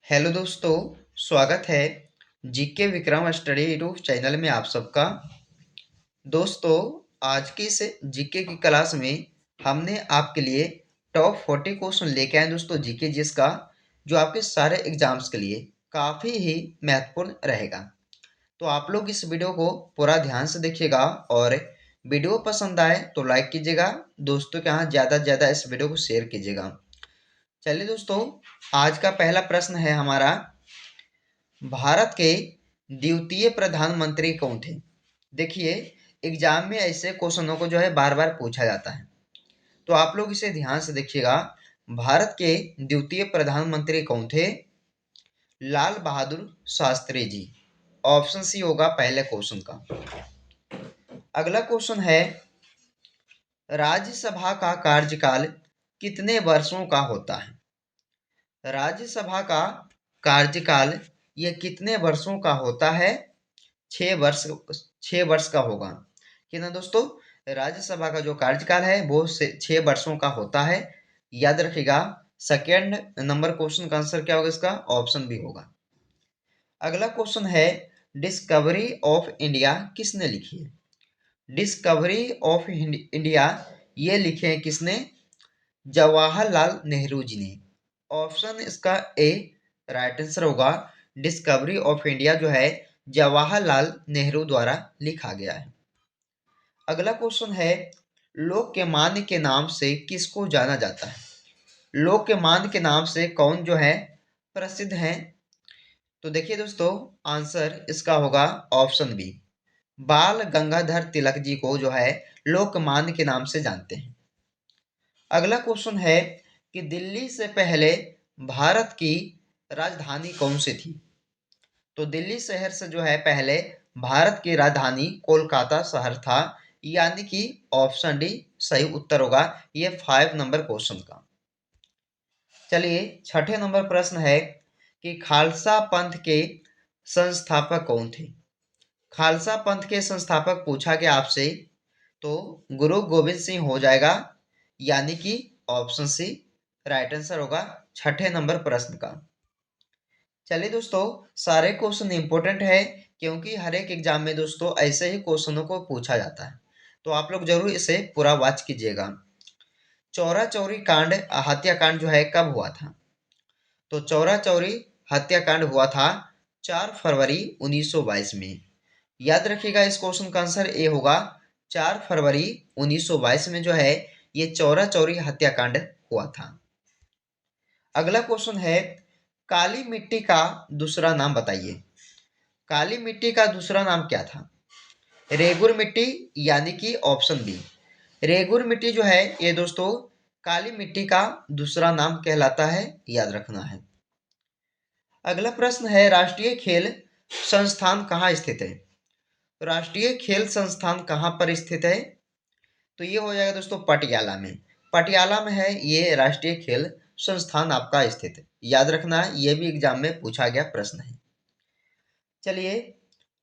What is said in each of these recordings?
Hello दोस्तों, स्वागत है GK Vikram study YouTube channel में आप सबका। दोस्तों, आज की इस जीके की क्लास में हमने आपके लिए टॉप 40 क्वेश्चन लेके आए दोस्तों जीके जिसका जो आपके सारे एग्जाम्स के लिए काफ़ी ही महत्वपूर्ण रहेगा। तो आप लोग इस वीडियो को पूरा ध्यान से देखिएगा और वीडियो पसंद आए तो लाइक कीजिएगा, दोस्तों के यहाँ ज़्यादा से ज़्यादा इस वीडियो को शेयर कीजिएगा। चलिए दोस्तों, आज का पहला प्रश्न है हमारा, भारत के द्वितीय प्रधानमंत्री कौन थे? देखिए, एग्जाम में ऐसे क्वेश्चनों को जो है बार बार पूछा जाता है, तो आप लोग इसे ध्यान से देखिएगा। भारत के द्वितीय प्रधानमंत्री कौन थे? लाल बहादुर शास्त्री जी। ऑप्शन सी होगा पहले क्वेश्चन का। अगला क्वेश्चन है, राज्यसभा का कार्यकाल कितने वर्षों का होता है? राज्यसभा का कार्यकाल ये कितने वर्षों का होता है? 6 वर्ष, 6 वर्ष का होगा कि ना दोस्तों। राज्यसभा का जो कार्यकाल है वो 6 वर्षों का होता है। याद रखिएगा, सेकेंड नंबर क्वेश्चन का आंसर क्या होगा? इसका ऑप्शन बी होगा। अगला क्वेश्चन है, डिस्कवरी ऑफ इंडिया किसने लिखी है? डिस्कवरी ऑफ इंडिया ये लिखे हैं किसने? जवाहरलाल नेहरू जी ने। ऑप्शन इसका ए राइट आंसर होगा। डिस्कवरी ऑफ इंडिया जो है जवाहरलाल नेहरू द्वारा लिखा गया है। अगला क्वेश्चन है, लोकमान्य के नाम से किसको जाना जाता है? लोकमान्य के नाम से कौन जो है प्रसिद्ध है? तो देखिए दोस्तों, आंसर इसका होगा ऑप्शन बी। बाल गंगाधर तिलक जी को जो है लोकमान्य के नाम से जानते हैं। अगला क्वेश्चन है कि दिल्ली से पहले भारत की राजधानी कौन सी थी? तो दिल्ली शहर से जो है पहले भारत की राजधानी कोलकाता शहर था, यानी कि ऑप्शन डी सही उत्तर होगा ये 5 नंबर क्वेश्चन का। चलिए, छठे नंबर प्रश्न है कि खालसा पंथ के संस्थापक कौन थे? खालसा पंथ के संस्थापक पूछा गया आपसे, तो गुरु गोविंद सिंह हो जाएगा, यानी कि ऑप्शन सी राइट आंसर होगा छठे नंबर प्रश्न का। चलिए दोस्तों, सारे क्वेश्चन इंपॉर्टेंट है क्योंकि हर एक एग्जाम में दोस्तों ऐसे ही क्वेश्चनों को पूछा जाता है, तो आप लोग जरूर इसे पूरा वॉच कीजिएगा। चौरा चौरी कांड हत्याकांड जो है कब हुआ था? तो चौरा चौरी हत्याकांड हुआ था 4 फरवरी 1922 में। याद रखिएगा, इस क्वेश्चन का आंसर ए होगा। 4 फरवरी 1922 में जो है ये चौरा चौरी हत्याकांड हुआ था। अगला क्वेश्चन है, काली मिट्टी का दूसरा नाम बताइए। काली मिट्टी का दूसरा नाम क्या था? रेगुर मिट्टी, यानी कि ऑप्शन बी। रेगुर मिट्टी जो है ये दोस्तों काली मिट्टी का दूसरा नाम कहलाता है, याद रखना है। अगला प्रश्न है, राष्ट्रीय खेल संस्थान कहाँ स्थित है? राष्ट्रीय खेल संस्थान कहाँ पर स्थित है? तो ये हो जाएगा दोस्तों पटियाला में। पटियाला में है ये राष्ट्रीय खेल संस्थान आपका स्थित है, याद रखना है, ये भी एग्जाम में पूछा गया प्रश्न है। चलिए,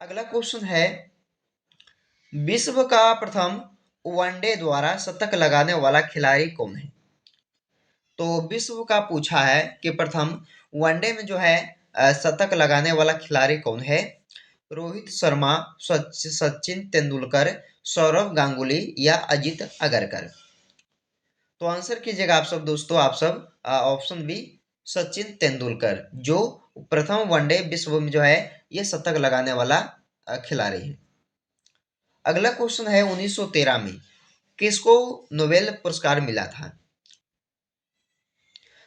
अगला क्वेश्चन है, विश्व का प्रथम वनडे द्वारा शतक लगाने वाला खिलाड़ी कौन है? तो विश्व का पूछा है कि प्रथम वनडे में जो है शतक लगाने वाला खिलाड़ी कौन है? रोहित शर्मा, सचिन तेंदुलकर, सौरव गांगुली या अजित अगरकर? तो आंसर कीजिएगा आप सब दोस्तों, आप सब ऑप्शन बी सचिन तेंदुलकर, जो प्रथम वनडे विश्व में जो है ये शतक लगाने वाला खिलाड़ी है। अगला क्वेश्चन है, 1913 में किसको नोबेल पुरस्कार मिला था?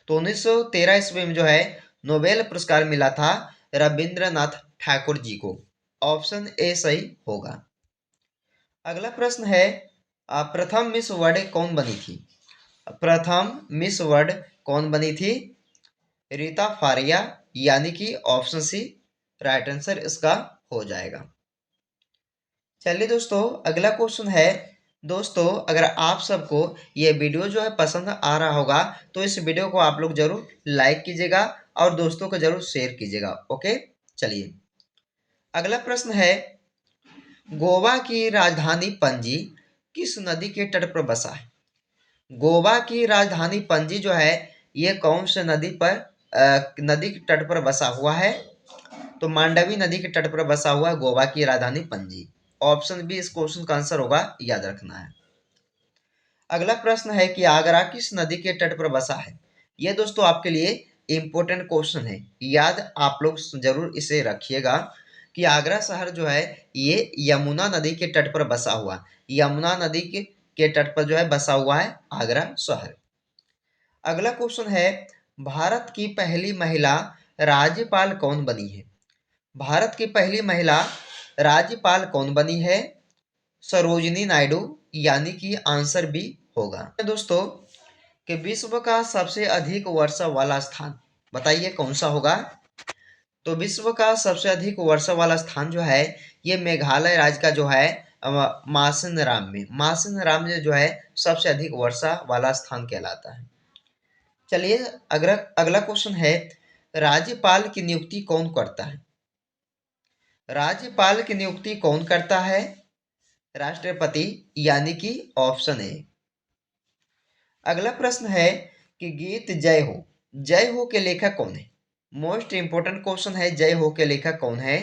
तो 1913 ईस्वी में जो है नोबेल पुरस्कार मिला था रविंद्रनाथ ठाकुर जी को। ऑप्शन ए सही होगा। अगला प्रश्न है, प्रथम मिस वर्ल्ड कौन बनी थी? प्रथम मिस वर्ल्ड कौन बनी थी? रीता फारिया, यानी कि ऑप्शन सी राइट आंसर इसका हो जाएगा। चलिए दोस्तों, अगला क्वेश्चन है, दोस्तों अगर आप सबको ये वीडियो जो है पसंद आ रहा होगा तो इस वीडियो को आप लोग जरूर लाइक कीजिएगा और दोस्तों को जरूर शेयर कीजिएगा। ओके, चलिए अगला प्रश्न है, गोवा की राजधानी पणजी किस नदी के तट पर बसा है? गोवा की राजधानी पणजी जो है ये कौन सी नदी पर नदी के तट पर बसा हुआ है? तो मांडवी नदी के तट पर बसा हुआ है गोवा की राजधानी पणजी। ऑप्शन बी इस क्वेश्चन का आंसर होगा, याद रखना है। अगला प्रश्न है कि आगरा किस नदी के तट पर बसा है? यह दोस्तों आपके लिए इंपॉर्टेंट क्वेश्चन है, याद आप लोग जरूर इसे रखिएगा कि आगरा शहर जो है ये यमुना नदी के तट पर बसा हुआ, यमुना नदी के तट पर जो है बसा हुआ है आगरा शहर। अगला क्वेश्चन है, भारत की पहली महिला राज्यपाल कौन बनी है? भारत की पहली महिला राज्यपाल कौन बनी है? सरोजिनी नायडू, यानी कि आंसर बी होगा। दोस्तों कि विश्व का सबसे अधिक वर्षा वाला स्थान बताइए कौन सा होगा? तो विश्व का सबसे अधिक वर्षा वाला स्थान जो है ये मेघालय राज्य का जो है मासिनराम में जो है सबसे अधिक वर्षा वाला स्थान कहलाता है। चलिए अगला अगला क्वेश्चन है, राज्यपाल की नियुक्ति कौन करता है? राज्यपाल की नियुक्ति कौन करता है? राष्ट्रपति, यानी कि ऑप्शन ए। अगला प्रश्न है कि गीत जय हो के लेखक कौन है? मोस्ट इंपोर्टेंट क्वेश्चन है, जय हो के लेखक कौन है?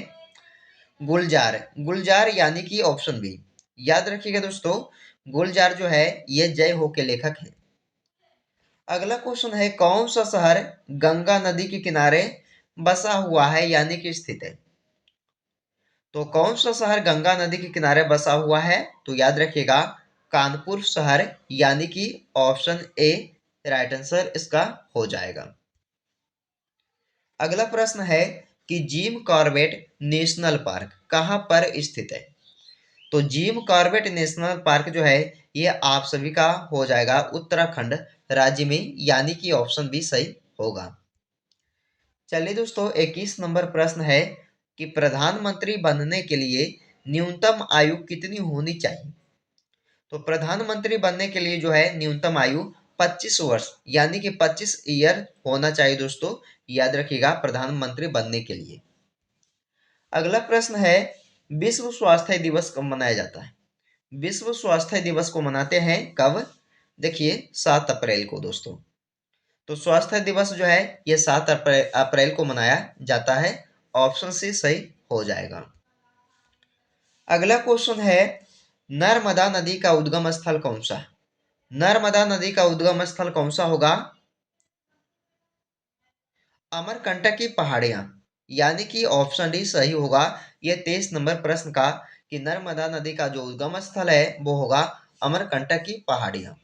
गुलजार यानी कि ऑप्शन बी। याद रखिएगा दोस्तों, गुलजार जो है ये जय हो के लेखक है। अगला क्वेश्चन है, कौन सा शहर गंगा नदी के किनारे बसा हुआ है यानी कि स्थित है? तो कौन सा शहर गंगा नदी के किनारे बसा हुआ है? तो याद रखिएगा कानपुर शहर, यानी कि ऑप्शन ए राइट आंसर इसका हो जाएगा। अगला प्रश्न है कि जिम कॉर्बेट नेशनल पार्क कहाँ पर स्थित है? तो जिम कॉर्बेट नेशनल पार्क जो है ये आप सभी का हो जाएगा उत्तराखंड राज्य में, यानी कि ऑप्शन बी सही होगा। चलिए दोस्तों 21 नंबर प्रश्न है कि प्रधानमंत्री बनने के लिए न्यूनतम आयु कितनी होनी चाहिए? तो प्रधानमंत्री बनने के लिए जो है न्यूनतम आयु 25 वर्ष यानी कि 25 ईयर होना चाहिए दोस्तों, याद रखिएगा प्रधानमंत्री बनने के लिए। अगला प्रश्न है, विश्व स्वास्थ्य दिवस कब मनाया जाता है? विश्व स्वास्थ्य दिवस को मनाते हैं कब? देखिए 7 अप्रैल को दोस्तों। तो स्वास्थ्य दिवस जो है ये 7 अप्रैल को मनाया जाता है, ऑप्शन सी सही हो जाएगा। अगला क्वेश्चन है, नर्मदा नदी का उद्गम स्थल कौन सा है? नर्मदा नदी का उद्गम स्थल कौन सा होगा? अमरकंटक की पहाड़ियां, यानी कि ऑप्शन डी सही होगा। ये 23 नंबर प्रश्न का कि नर्मदा नदी का जो उद्गम स्थल है वो होगा अमरकंटक की पहाड़ियां।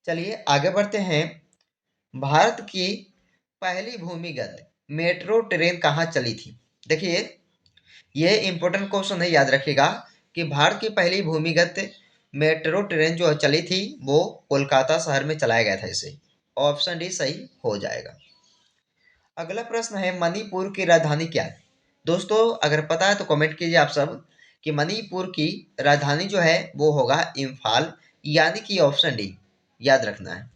चलिए आगे बढ़ते हैं। भारत की पहली भूमिगत मेट्रो ट्रेन कहाँ चली थी? देखिए ये इंपॉर्टेंट क्वेश्चन है, याद रखिएगा कि भारत की पहली भूमिगत मेट्रो ट्रेन जो चली थी वो कोलकाता शहर में चलाया गया था इसे, ऑप्शन डी सही हो जाएगा। अगला प्रश्न है, मणिपुर की राजधानी क्या है? दोस्तों अगर पता है तो कमेंट कीजिए आप सब कि मणिपुर की राजधानी जो है वो होगा इम्फाल, यानी कि ऑप्शन डी, याद रखना है।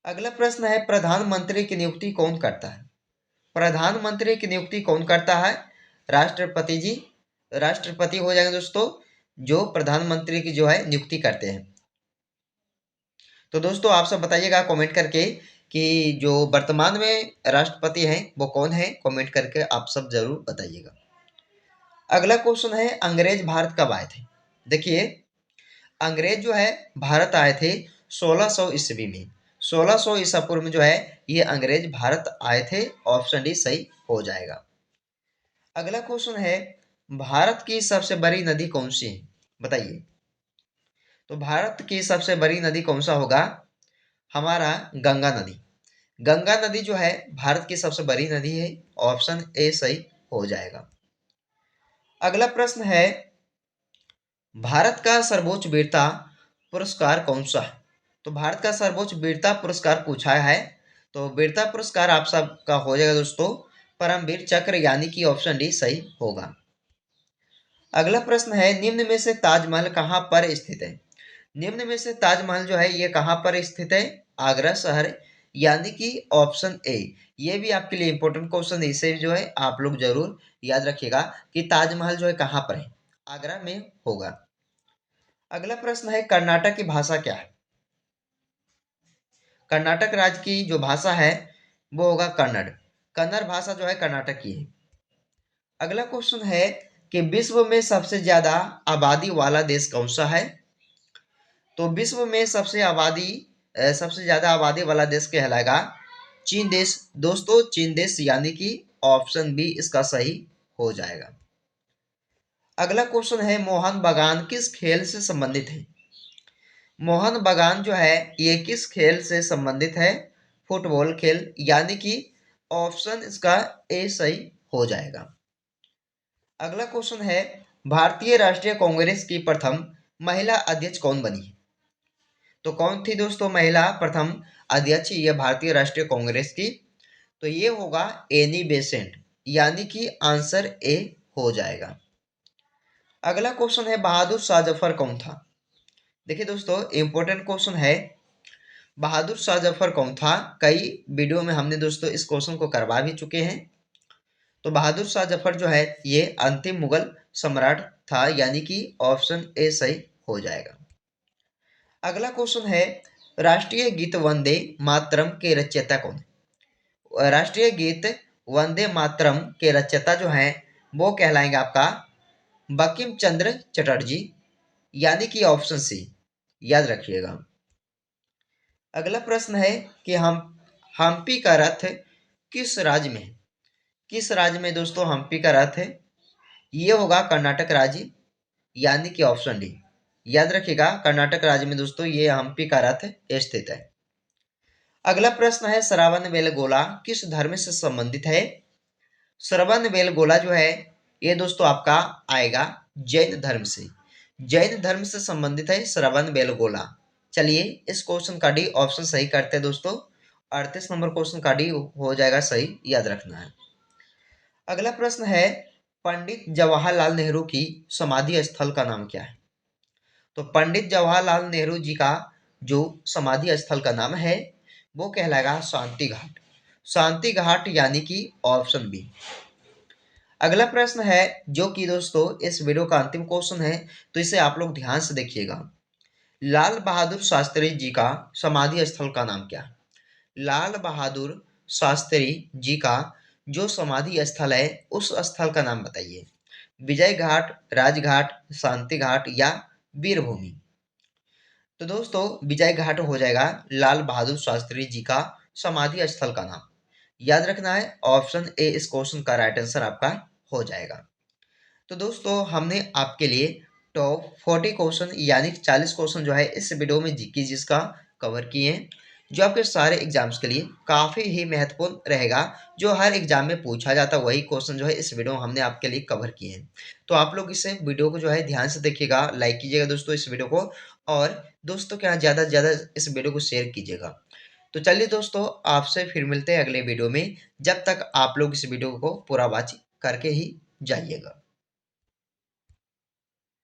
अगला प्रश्न है, प्रधानमंत्री की नियुक्ति कौन करता है? प्रधानमंत्री की नियुक्ति कौन करता है? राष्ट्रपति जी, राष्ट्रपति हो जाएंगे दोस्तों जो प्रधानमंत्री की जो है नियुक्ति करते हैं। तो दोस्तों आप सब बताइएगा कमेंट करके कि जो वर्तमान में राष्ट्रपति हैं वो कौन है, कमेंट करके आप सब जरूर बताइएगा। अगला क्वेश्चन है, अंग्रेज भारत कब आए थे? देखिए अंग्रेज जो है भारत आए थे 1600 ईस्वी में, 1600 ईसा पूर्व में जो है ये अंग्रेज भारत आए थे, ऑप्शन डी सही हो जाएगा। अगला क्वेश्चन है, भारत की सबसे बड़ी नदी कौन सी है? बताइए। तो भारत की सबसे बड़ी नदी कौन सा होगा? हमारा गंगा नदी। गंगा नदी जो है भारत की सबसे बड़ी नदी है, ऑप्शन ए सही हो जाएगा। अगला प्रश्न है, भारत का सर्वोच्च वीरता पुरस्कार कौन सा है? तो भारत का सर्वोच्च वीरता पुरस्कार पूछा है, तो वीरता पुरस्कार आप सबका हो जाएगा दोस्तों परमवीर चक्र, यानी कि ऑप्शन डी सही होगा। अगला प्रश्न है, निम्न में से ताजमहल कहाँ पर स्थित है? निम्न में से ताजमहल जो है ये कहाँ पर स्थित है? आगरा शहर, यानी कि ऑप्शन ए। ये भी आपके लिए इंपॉर्टेंट क्वेश्चन है, इसे जो है आप लोग जरूर याद रखिएगा कि ताजमहल जो है कहाँ पर है, आगरा में होगा। अगला प्रश्न है, कर्नाटक की भाषा क्या है? कर्नाटक राज्य की जो भाषा है वो होगा कन्नड़। कन्नड़ भाषा जो है कर्नाटक की है। अगला क्वेश्चन है कि विश्व में सबसे ज्यादा आबादी वाला देश कौन सा है? तो विश्व में सबसे ज्यादा आबादी वाला देश कहलाएगा चीन देश। दोस्तों चीन देश, यानी कि ऑप्शन बी इसका सही हो जाएगा। अगला क्वेश्चन है मोहन बागान किस खेल से संबंधित है? मोहन बागान जो है ये किस खेल से संबंधित है? फुटबॉल खेल, यानी कि ऑप्शन इसका ए सही हो जाएगा। अगला क्वेश्चन है भारतीय राष्ट्रीय कांग्रेस की प्रथम महिला अध्यक्ष कौन बनी है? तो कौन थी दोस्तों महिला प्रथम अध्यक्ष ये भारतीय राष्ट्रीय कांग्रेस की? तो ये होगा एनी बेसेंट, यानी कि आंसर ए हो जाएगा। अगला क्वेश्चन है बहादुर शाह जफर कौन था? देखिए दोस्तों इंपॉर्टेंट क्वेश्चन है, बहादुर शाह जफर कौन था? कई वीडियो में हमने दोस्तों इस क्वेश्चन को करवा भी चुके हैं। तो बहादुर शाह जफर जो है ये अंतिम मुगल सम्राट था, यानी कि ऑप्शन ए सही हो जाएगा। अगला क्वेश्चन है राष्ट्रीय गीत वंदे मातरम के रचयिता कौन है? राष्ट्रीय गीत वंदे मातरम के रचयिता जो हैं वो कहलाएंगे आपका बंकिम चंद्र चटर्जी, यानी कि ऑप्शन सी, याद रखिएगा। अगला प्रश्न है कि हम्पी का रथ किस राज्य में है? किस राज्य में दोस्तों हम्पी का रथ है? ये होगा कर्नाटक राज्य, यानी कि ऑप्शन डी, याद रखिएगा कर्नाटक राज्य में दोस्तों ये हम्पी का रथ स्थित है। अगला प्रश्न है श्रवण बेलगोला किस धर्म से संबंधित है? श्रवण बेलगोला जो है ये दोस्तों आपका आएगा जैन धर्म से। जैन धर्म से संबंधित है श्रवण बेलगोला। चलिए इस क्वेश्चन का डी ऑप्शन सही करते हैं दोस्तों। 38 नंबर क्वेश्चन का डी हो जाएगा सही, याद रखना है। अगला प्रश्न है पंडित जवाहरलाल नेहरू की समाधि स्थल का नाम क्या है? तो पंडित जवाहरलाल नेहरू जी का जो समाधि स्थल का नाम है वो कहलाएगा शांति घाट। शांति घाट, यानी कि ऑप्शन बी। अगला प्रश्न है जो कि दोस्तों इस वीडियो का अंतिम क्वेश्चन है, तो इसे आप लोग ध्यान से देखिएगा। लाल बहादुर शास्त्री जी का समाधि स्थल का नाम क्या है? लाल बहादुर शास्त्री जी का जो समाधि स्थल है उस स्थल का नाम बताइए। विजय घाट, राजघाट, शांति घाट या वीरभूमि? तो दोस्तों विजय घाट हो जाएगा लाल बहादुर शास्त्री जी का समाधि स्थल का नाम, याद रखना है। ऑप्शन ए इस क्वेश्चन का राइट आंसर आपका हो जाएगा। तो दोस्तों हमने आपके लिए टॉप 40 क्वेश्चन यानी 40 क्वेश्चन जो है इस वीडियो में जीके जिसका कवर किए हैं, जो आपके सारे एग्जाम्स के लिए काफ़ी ही महत्वपूर्ण रहेगा। जो हर एग्जाम में पूछा जाता है वही क्वेश्चन जो है इस वीडियो में हमने आपके लिए कवर किए हैं। तो आप लोग इस वीडियो को जो है ध्यान से देखिएगा, लाइक कीजिएगा दोस्तों इस वीडियो को, और दोस्तों के यहाँ ज़्यादा से ज़्यादा इस वीडियो को शेयर कीजिएगा। तो चलिए दोस्तों आपसे फिर मिलते हैं अगले वीडियो में। जब तक आप लोग इस वीडियो को पूरा वॉच करके ही जाइएगा।